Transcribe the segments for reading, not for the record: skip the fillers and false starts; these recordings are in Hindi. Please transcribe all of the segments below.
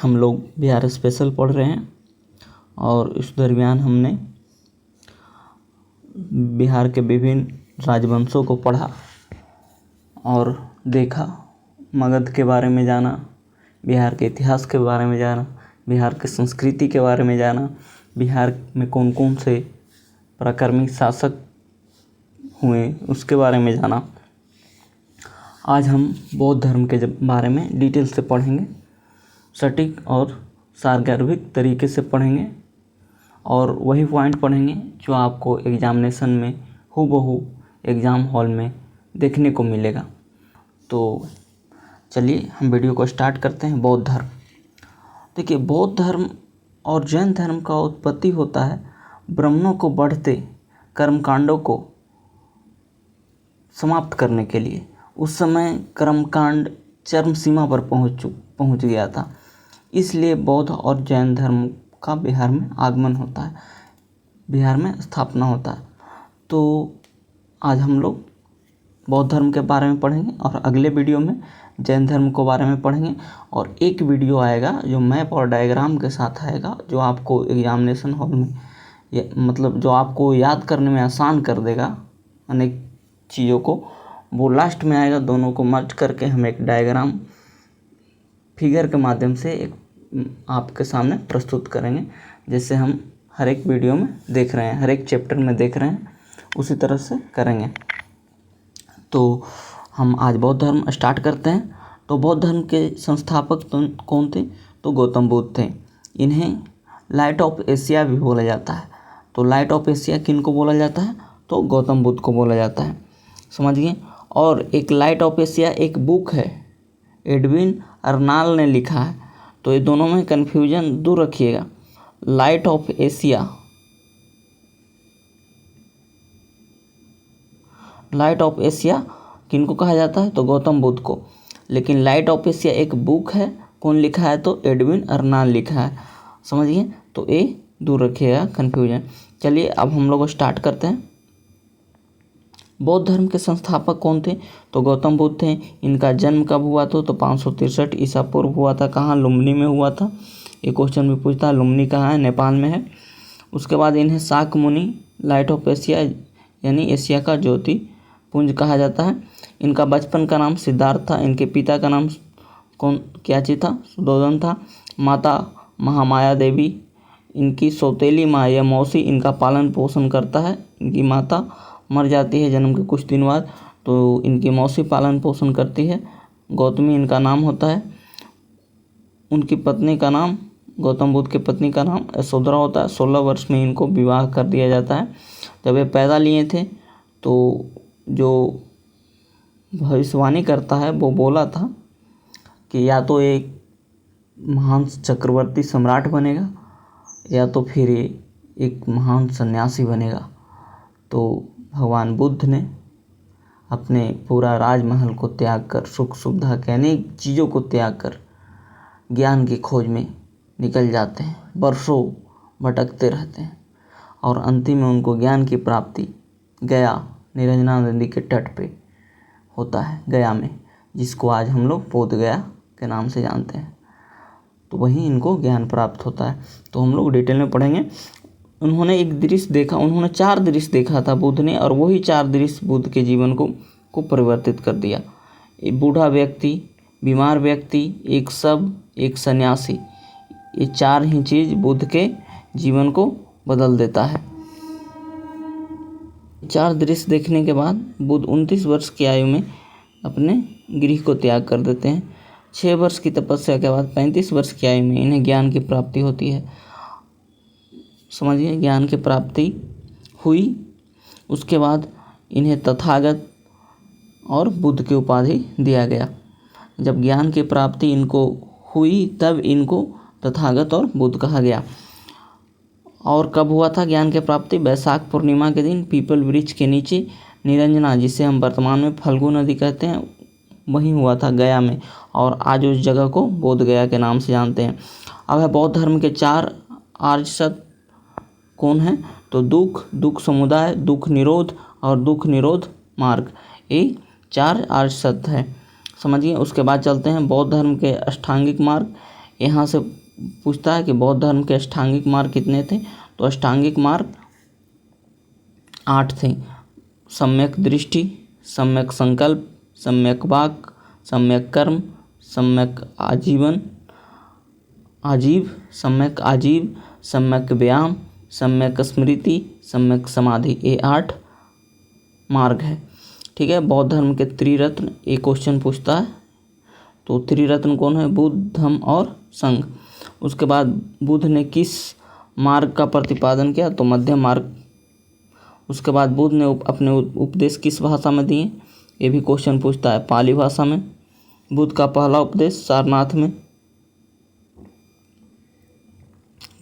हम लोग बिहार स्पेशल पढ़ रहे हैं और इस दरमियान हमने बिहार के विभिन्न राजवंशों को पढ़ा और देखा, मगध के बारे में जाना, बिहार के इतिहास के बारे में जाना, बिहार की संस्कृति के बारे में जाना, बिहार में कौन कौन से पराक्रमी शासक हुए उसके बारे में जाना। आज हम बौद्ध धर्म के बारे में डिटेल से पढ़ेंगे, सटीक और सारगर्भिक तरीके से पढ़ेंगे और वही पॉइंट पढ़ेंगे जो आपको एग्जामिनेशन में हूबहू एग्ज़ाम हॉल में देखने को मिलेगा। तो चलिए हम वीडियो को स्टार्ट करते हैं। बौद्ध धर्म, देखिए बौद्ध धर्म और जैन धर्म का उत्पत्ति होता है ब्राह्मणों को बढ़ते कर्मकांडों को समाप्त करने के लिए। उस समय कर्मकांड चरम सीमा पर पहुंच गया था, इसलिए बौद्ध और जैन धर्म का बिहार में आगमन होता है, बिहार में स्थापना होता है। तो आज हम लोग बौद्ध धर्म के बारे में पढ़ेंगे और अगले वीडियो में जैन धर्म के बारे में पढ़ेंगे और एक वीडियो आएगा जो मैप और डायग्राम के साथ आएगा, जो आपको एग्जामिनेशन हॉल में मतलब जो आपको याद करने में आसान कर देगा अनेक चीज़ों को, वो लास्ट में आएगा। दोनों को मर्ज करके हम एक डायग्राम फिगर के माध्यम से एक आपके सामने प्रस्तुत करेंगे, जैसे हम हर एक वीडियो में देख रहे हैं, हर एक चैप्टर में देख रहे हैं, उसी तरह से करेंगे। तो हम आज बौद्ध धर्म स्टार्ट करते हैं। तो बौद्ध धर्म के संस्थापक कौन थे? तो गौतम बुद्ध थे। इन्हें लाइट ऑफ एशिया भी बोला जाता है। तो लाइट ऑफ एशिया किन को बोला जाता है? तो गौतम बुद्ध को बोला जाता है, समझिए। और एक लाइट ऑफ एशिया एक बुक है, एडविन अर्नाल्ड ने लिखा है। तो ये दोनों में कन्फ्यूजन दूर रखिएगा। Light of Asia, light of Asia किनको कहा जाता है? तो गौतम बुद्ध को। लेकिन लाइट ऑफ एशिया एक बुक है, कौन लिखा है? तो एडविन अर्नाल्ड लिखा है, समझिए। तो ये दूर रखिएगा कन्फ्यूजन। चलिए अब हम लोग स्टार्ट करते हैं। बौद्ध धर्म के संस्थापक कौन थे? तो गौतम बुद्ध थे। इनका जन्म कब हुआ था? तो 563 ईसा पूर्व हुआ था। कहाँ? लुम्बिनी में हुआ था। ये क्वेश्चन भी पूछता है, लुम्बिनी कहाँ है? नेपाल में है। उसके बाद इन्हें शाक मुनि, लाइट ऑफ एशिया यानी एशिया का ज्योति पुंज कहा जाता है। इनका बचपन का नाम सिद्धार्थ था। इनके पिता का नाम क्या चीज था? सुदोधन था। माता महामाया देवी इनकी सौतेली माँ या मौसी इनका पालन पोषण करता है। इनकी माता मर जाती है जन्म के कुछ दिन बाद, तो इनकी मौसी पालन पोषण करती है। गौतमी इनका नाम होता है। उनकी पत्नी का नाम, गौतम बुद्ध की पत्नी का नाम यशोधरा होता है। 16 वर्ष में इनको विवाह कर दिया जाता है। जब ये पैदा लिए थे तो जो भविष्यवाणी करता है वो बोला था कि या तो एक महान चक्रवर्ती सम्राट बनेगा या तो फिर एक महान सन्यासी बनेगा। तो भगवान बुद्ध ने अपने पूरा राजमहल को त्याग कर, सुख सुविधा के अनेक चीज़ों को त्याग कर ज्ञान की खोज में निकल जाते हैं, बरसों भटकते रहते हैं और अंतिम में उनको ज्ञान की प्राप्ति गया निरंजना नदी के तट पे होता है, गया में, जिसको आज हम लोग बोध गया के नाम से जानते हैं। तो वहीं इनको ज्ञान प्राप्त होता है। तो हम लोग डिटेल में पढ़ेंगे। उन्होंने एक दृश्य देखा, उन्होंने 4 दृश्य देखा था बुद्ध ने, और वही 4 दृश्य बुद्ध के जीवन को परिवर्तित कर दिया। एक बूढ़ा व्यक्ति, बीमार व्यक्ति, एक शव, एक सन्यासी, ये 4 ही चीज़ बुद्ध के जीवन को बदल देता है। 4 दृश्य देखने के बाद बुद्ध 29 वर्ष की आयु में अपने गृह को त्याग कर देते हैं। 6 वर्ष की तपस्या के बाद 35 वर्ष की आयु में इन्हें ज्ञान की प्राप्ति होती है, समझिए। ज्ञान की प्राप्ति हुई, उसके बाद इन्हें तथागत और बुद्ध की उपाधि दिया गया। जब ज्ञान की प्राप्ति इनको हुई तब इनको तथागत और बुद्ध कहा गया। और कब हुआ था ज्ञान की प्राप्ति? वैशाख पूर्णिमा के दिन पीपल वृक्ष के नीचे निरंजना, जिसे हम वर्तमान में फल्गु नदी कहते हैं, वहीं हुआ था, गया में। और आज उस जगह को बोध गया के नाम से जानते हैं। अब है बौद्ध धर्म के 4 आर्य सत्य कौन है? तो दुख, दुख समुदाय, दुख निरोध और दुख निरोध मार्ग, ये 4 आर्य सत्य है, समझिए। उसके बाद चलते हैं बौद्ध धर्म के अष्टांगिक मार्ग। यहाँ से पूछता है कि बौद्ध धर्म के अष्टांगिक मार्ग कितने थे, तो अष्टांगिक मार्ग 8 थे। सम्यक दृष्टि, सम्यक संकल्प, सम्यक वाक, सम्यक कर्म, सम्यक सम्यक आजीव, सम्यक व्यायाम, सम्यक स्मृति, सम्यक समाधि, ये 8 मार्ग है। ठीक है। बौद्ध धर्म के त्रिरत्न, एक क्वेश्चन पूछता है, तो त्रिरत्न कौन है, बुद्ध, धम्म और संघ। उसके बाद बुद्ध ने किस मार्ग का प्रतिपादन किया, तो मध्यम मार्ग। उसके बाद बुद्ध ने अपने उपदेश किस भाषा में दिए, ये भी क्वेश्चन पूछता है, पाली भाषा में। बुद्ध का पहला उपदेश सारनाथ में।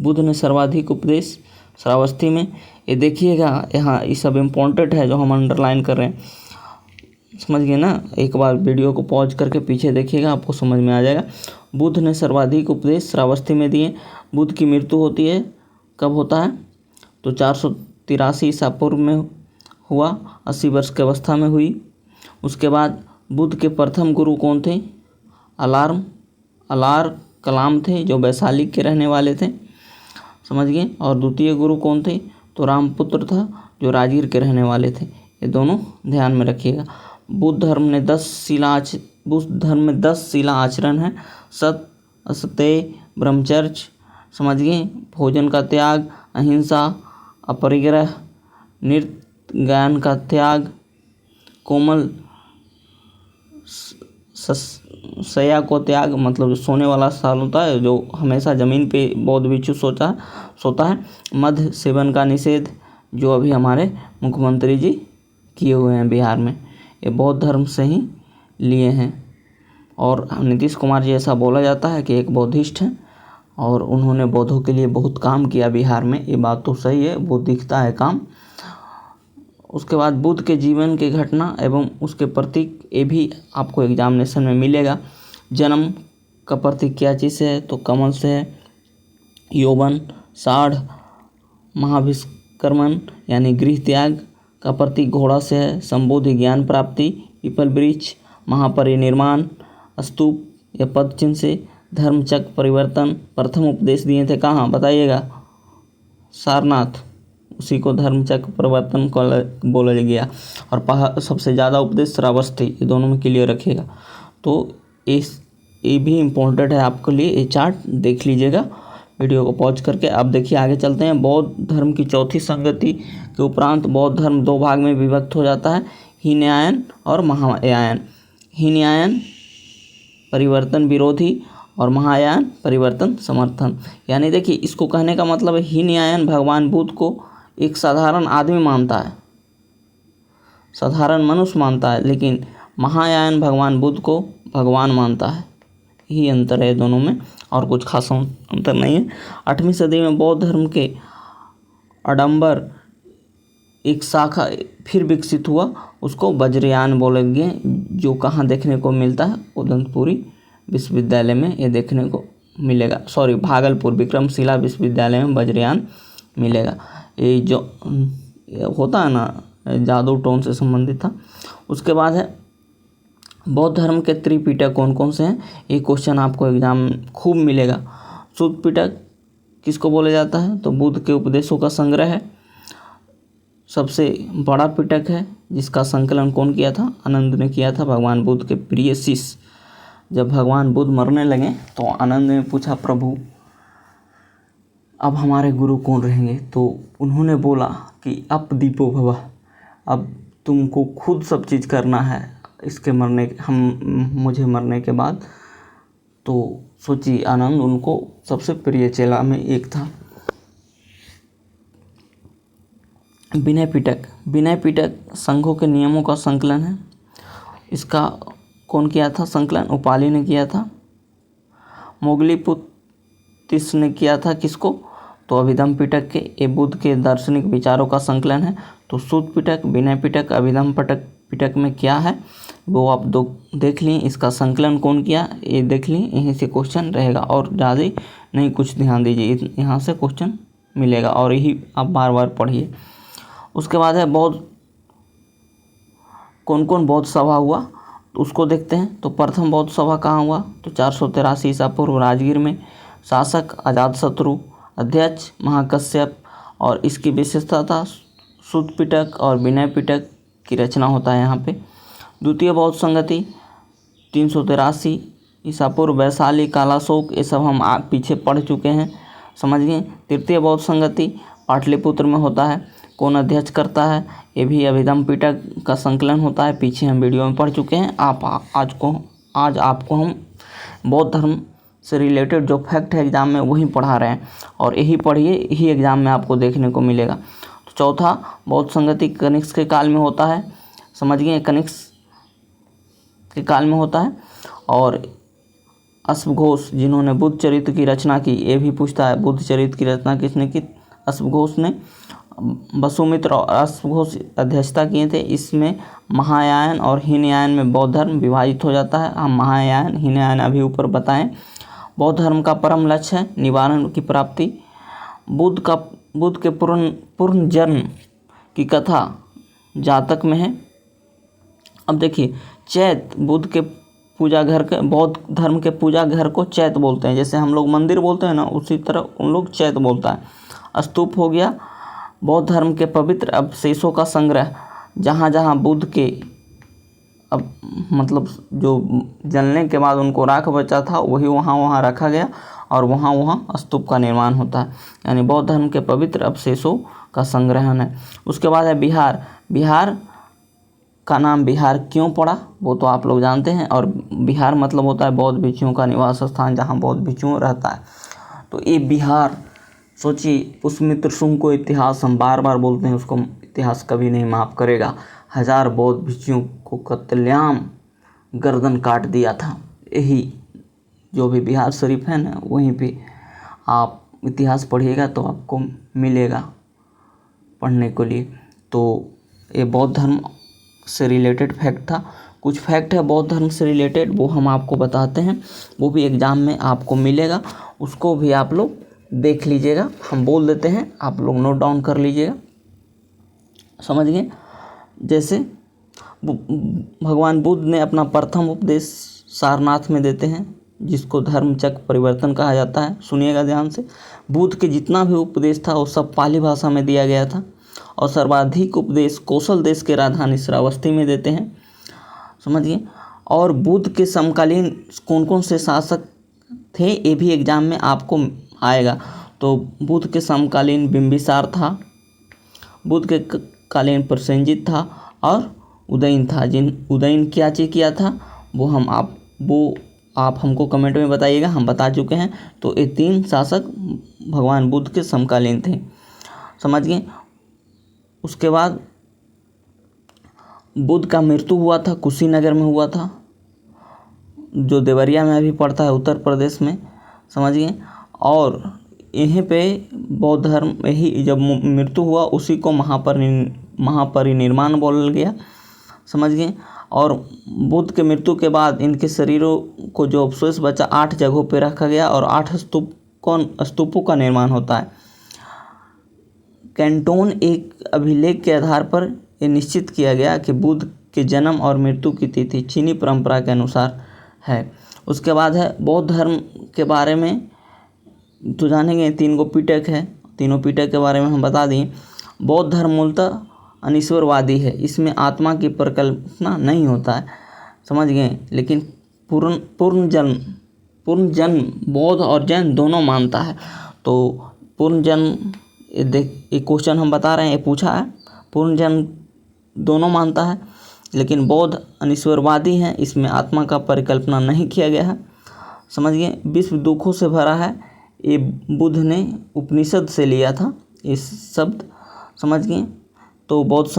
बुद्ध ने सर्वाधिक उपदेश श्रावस्ती में। ये देखिएगा, यहाँ ये सब इम्पोर्टेंट है जो हम अंडरलाइन कर रहे हैं, समझ गए ना। एक बार वीडियो को पॉज करके पीछे देखिएगा, आपको समझ में आ जाएगा। बुद्ध ने सर्वाधिक उपदेश श्रावस्ती में दिए। बुद्ध की मृत्यु होती है, कब होता है, तो 483 ईसा पूर्व में हुआ, 80 वर्ष की अवस्था में हुई। उसके बाद बुद्ध के प्रथम गुरु कौन थे, अलार कलाम थे, जो वैशाली के रहने वाले थे, समझ गए। और द्वितीय गुरु कौन थे, तो रामपुत्र था, जो राजगीर के रहने वाले थे। ये दोनों ध्यान में रखिएगा। बुद्ध धर्म में 10 शिला आचरण है, सत्य, असत्य, ब्रह्मचर्य, समझ गए, भोजन का त्याग, अहिंसा, अपरिग्रह, नृत्य गायन का त्याग, कोमल शैया को त्याग, मतलब जो सोने वाला स्थान होता है, जो हमेशा ज़मीन पे बौद्ध भिक्षु सोता है। मद्य सेवन का निषेध, जो अभी हमारे मुख्यमंत्री जी किए हुए हैं बिहार में, ये बौद्ध धर्म से ही लिए हैं। और नीतीश कुमार जी, ऐसा बोला जाता है कि एक बौद्धिस्ट हैं और उन्होंने बौद्धों के लिए बहुत काम किया बिहार में। ये बात तो सही है, वो दिखता है काम। उसके बाद बुद्ध के जीवन की घटना एवं उसके प्रतीक, ये भी आपको एग्जामिनेशन में मिलेगा। जन्म का प्रतीक क्या चीज़ से है, तो कमल से है। यौवन, साढ़, महाभिष्क्रमण यानी गृह त्याग का प्रतीक घोड़ा से है। संबोधि ज्ञान प्राप्ति, पीपल वृक्ष, महापरिनिर्वाण, स्तूप या पद चिन्ह से। धर्मचक्र परिवर्तन, प्रथम उपदेश दिए थे कहाँ, बताइएगा, सारनाथ, उसी को धर्मचक्र परिवर्तन बोला गया। और सबसे ज़्यादा उपदेश श्रावस्ती, ये दोनों में क्लियर रखिएगा। तो ये भी इम्पोर्टेंट है आपके लिए, ये चार्ट देख लीजिएगा वीडियो को पॉज करके। अब देखिए आगे चलते हैं। बौद्ध धर्म की चौथी संगति के उपरांत बौद्ध धर्म 2 भाग में विभक्त हो जाता है, हीनयान और महायान। हीनयान परिवर्तन विरोधी और महायान परिवर्तन समर्थन। यानी देखिए, इसको कहने का मतलब है, हीनयान भगवान बुद्ध को एक साधारण आदमी मानता है, साधारण मनुष्य मानता है, लेकिन महायान भगवान बुद्ध को भगवान मानता है। यही अंतर है दोनों में, और कुछ खास अंतर नहीं है। 8वीं सदी में बौद्ध धर्म के आडंबर एक शाखा फिर विकसित हुआ, उसको वज्रयान बोलेंगे, जो कहाँ देखने को मिलता है, उदयपुरी विश्वविद्यालय में ये देखने को मिलेगा। भागलपुर विक्रमशिला विश्वविद्यालय में वज्रयान मिलेगा। ये जो होता है ना, जादू टोन से संबंधित था। उसके बाद है बौद्ध धर्म के त्रिपिटक कौन कौन से हैं, ये क्वेश्चन आपको एग्जाम खूब मिलेगा। शुद्ध पिटक किसको बोला जाता है, तो बुद्ध के उपदेशों का संग्रह है। सबसे बड़ा पिटक है, जिसका संकलन कौन किया था, आनंद ने किया था, भगवान बुद्ध के प्रिय शिष्य। जब भगवान बुद्ध मरने लगे तो आनंद ने पूछा, प्रभु अब हमारे गुरु कौन रहेंगे, तो उन्होंने बोला कि अप दीपो भव, अब तुमको खुद सब चीज़ करना है इसके मुझे मरने के बाद। तो सोचिए, आनंद उनको सबसे प्रिय चेला में एक था। विनय पिटक संघों के नियमों का संकलन है। इसका कौन किया था संकलन, उपाली ने किया था। मोगलीपुत्तिस ने किया था किसको, तो अभिधम पिटक के। ये बुद्ध के दार्शनिक विचारों का संकलन है। तो शुद्ध पिटक, विनय पिटक, अभिधम पिटक में क्या है वो आप देख लें। इसका संकलन कौन किया ये देख लें, यहीं से क्वेश्चन रहेगा, और ज़्यादा नहीं कुछ ध्यान दीजिए, यहाँ से क्वेश्चन मिलेगा और यही आप बार बार पढ़िए। उसके बाद है बौद्ध, कौन कौन बौद्ध सभा हुआ, तो उसको देखते हैं। तो प्रथम बौद्ध सभा कहाँ हुआ, तो 483 ईसा पूर्व राजगीर में। शासक अजातशत्रु, अध्यक्ष महाकश्यप, और इसकी विशेषता था सुत्त पिटक और विनय पिटक की रचना होता है यहाँ पे। द्वितीय बौद्ध संगति 383 ईसा पूर्व, वैशाली, कालाशोक, ये सब हम पीछे पढ़ चुके हैं, समझ गए। तृतीय बौद्ध संगति पाटलिपुत्र में होता है। कौन अध्यक्ष करता है, ये भी अभिधम पिटक का संकलन होता है, पीछे हम वीडियो में पढ़ चुके हैं। आज आपको हम बौद्ध धर्म से रिलेटेड जो फैक्ट है एग्जाम में वही पढ़ा रहे हैं, और यही पढ़िए, यही एग्जाम में आपको देखने को मिलेगा। तो चौथा बौद्ध संगति कनिष्क के काल में होता है, समझ गए, कनिष्क के काल में होता है। और अश्वघोष जिन्होंने बुद्ध चरित्र की रचना की, ये भी पूछता है बुद्ध चरित्र की रचना किसने की, अश्वघोष ने। वसुमित्र और अश्वघोष अध्यक्षता किए थे। इसमें महायान और हीनयान में बौद्ध धर्म विभाजित हो जाता है। हम महायान हीनयान अभी ऊपर बताएं। बौद्ध धर्म का परम लक्ष्य है निवारण की प्राप्ति। बुद्ध के पूर्ण जन्म की कथा जातक में है। अब देखिए, चैत बुद्ध के पूजा घर के, बौद्ध धर्म के पूजा घर को चैत बोलते हैं। जैसे हम लोग मंदिर बोलते हैं ना, उसी तरह उन लोग चैत बोलता है। स्तूप हो गया बौद्ध धर्म के पवित्र अवशेषों का संग्रह, जहाँ जहाँ बुद्ध के अब मतलब जो जलने के बाद उनको राख बचा था वही वहाँ रखा गया, और वहाँ स्तूप का निर्माण होता है। यानी बौद्ध धर्म के पवित्र अवशेषों का संग्रहण है। उसके बाद है बिहार। बिहार का नाम बिहार क्यों पड़ा वो तो आप लोग जानते हैं, और बिहार मतलब होता है बौद्ध भिक्षुओं का निवास स्थान, जहाँ बौद्ध भिक्षु रहता है। तो ये बिहार, सोचिए, पुष्यमित्र शुंग को इतिहास हम बार बार बोलते हैं, उसको इतिहास कभी नहीं माफ़ करेगा। 1000 बौद्ध भिक्षुओं को कत्लेआम गर्दन काट दिया था। यही जो भी बिहार शरीफ है ना, वहीं पे आप इतिहास पढ़िएगा तो आपको मिलेगा पढ़ने के लिए। तो ये बौद्ध धर्म से रिलेटेड फैक्ट था। कुछ फैक्ट है बौद्ध धर्म से रिलेटेड, वो हम आपको बताते हैं, वो भी एग्ज़ाम में आपको मिलेगा, उसको भी आप लोग देख लीजिएगा। हम बोल देते हैं, आप लोग नोट डाउन कर लीजिएगा, समझ गए। जैसे भगवान बुद्ध ने अपना प्रथम उपदेश सारनाथ में देते हैं, जिसको धर्मचक्र परिवर्तन कहा जाता है। सुनिएगा ध्यान से। बुद्ध के जितना भी उपदेश था वो सब पाली भाषा में दिया गया था, और सर्वाधिक उपदेश कौशल देश के राजधानी श्रावस्ती में देते हैं, समझिए। और बुद्ध के समकालीन कौन कौन से शासक थे, ये भी एग्जाम में आपको आएगा। तो बुद्ध के समकालीन बिंबिसार था, बुद्ध के कालीन प्रसेनजित था, और उदयन था। उदयन क्या चीज़ किया था वो आप हमको कमेंट में बताइएगा, हम बता चुके हैं। तो ये 3 शासक भगवान बुद्ध के समकालीन थे, समझ गए। उसके बाद बुद्ध का मृत्यु हुआ था, कुशीनगर में हुआ था, जो देवरिया में अभी पड़ता है उत्तर प्रदेश में, समझ गए। और यहीं पे बौद्ध धर्म, यही जब मृत्यु हुआ उसी को महापरिनिर्वाण बोला गया, समझ गए। और बुद्ध के मृत्यु के बाद इनके शरीरों को जो अवशेष बचा 8 जगहों पे रखा गया, और 8 स्तूपों का निर्माण होता है। कैंटोन एक अभिलेख के आधार पर यह निश्चित किया गया कि बुद्ध के जन्म और मृत्यु की तिथि चीनी परंपरा के अनुसार है। उसके बाद है बौद्ध धर्म के बारे में तो जानेंगे, 3 गो पिटक है, तीनों पिटक के बारे में हम बता दिए। बौद्ध धर्म मूलतः अनीश्वरवादी है, इसमें आत्मा की परिकल्पना नहीं होता है, समझ गए। लेकिन पूर्ण जन्म बौद्ध और जैन दोनों मानता है। तो पूर्ण जन्म, एक क्वेश्चन हम बता रहे हैं, ये पूछा है, पूर्ण जन्म दोनों मानता है, लेकिन बौद्ध अनीश्वरवादी हैं, इसमें आत्मा का परिकल्पना नहीं किया गया है, समझ गए। विश्व दुखों से भरा है, ये बुद्ध ने उपनिषद से लिया था इस शब्द, समझ गए। तो बौद्ध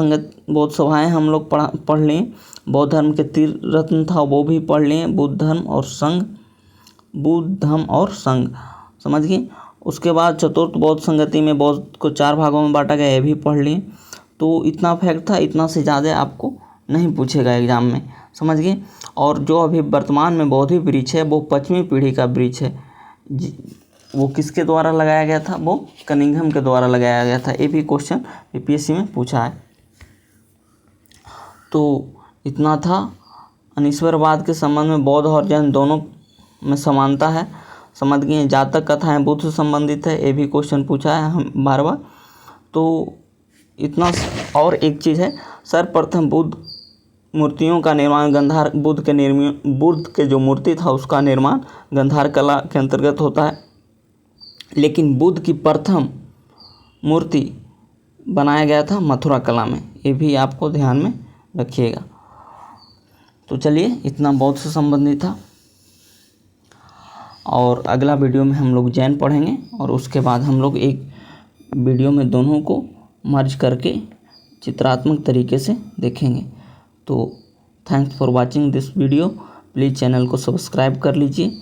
सभाएं हम लोग पढ़ लिए। बौद्ध धर्म के 3 रत्न था वो भी पढ़ लिए, बुद्ध धर्म और संघ, समझ गए। उसके बाद चतुर्थ बौद्ध संगति में बौद्ध को 4 भागों में बांटा गया, ये भी पढ़ लिए। तो इतना फैक्ट था, इतना से ज़्यादा आपको नहीं पूछेगा एग्जाम में, समझ गए। और जो अभी वर्तमान में बौद्धि वृक्ष है वो 5वीं पीढ़ी का वृक्ष है। वो किसके द्वारा लगाया गया था, वो कनिंघम के द्वारा लगाया गया था। ये भी क्वेश्चन यूपीएससी में पूछा है। तो इतना था अनीश्वरवाद के संबंध में बौद्ध और जैन दोनों में समानता है, समझ गए। जातक कथाएं बुद्ध से संबंधित है, ये भी क्वेश्चन पूछा है हम बार बार। तो इतना। और एक चीज़ है, सर्वप्रथम बुद्ध मूर्तियों का निर्माण बुद्ध के जो मूर्ति था उसका निर्माण गंधार कला के अंतर्गत होता है, लेकिन बुद्ध की प्रथम मूर्ति बनाया गया था मथुरा कला में, ये भी आपको ध्यान में रखिएगा। तो चलिए, इतना बौद्ध से संबंधित था, और अगला वीडियो में हम लोग जैन पढ़ेंगे, और उसके बाद हम लोग एक वीडियो में दोनों को मर्ज करके चित्रात्मक तरीके से देखेंगे। तो thanks for watching this video. Please channel को सब्सक्राइब कर लीजिए।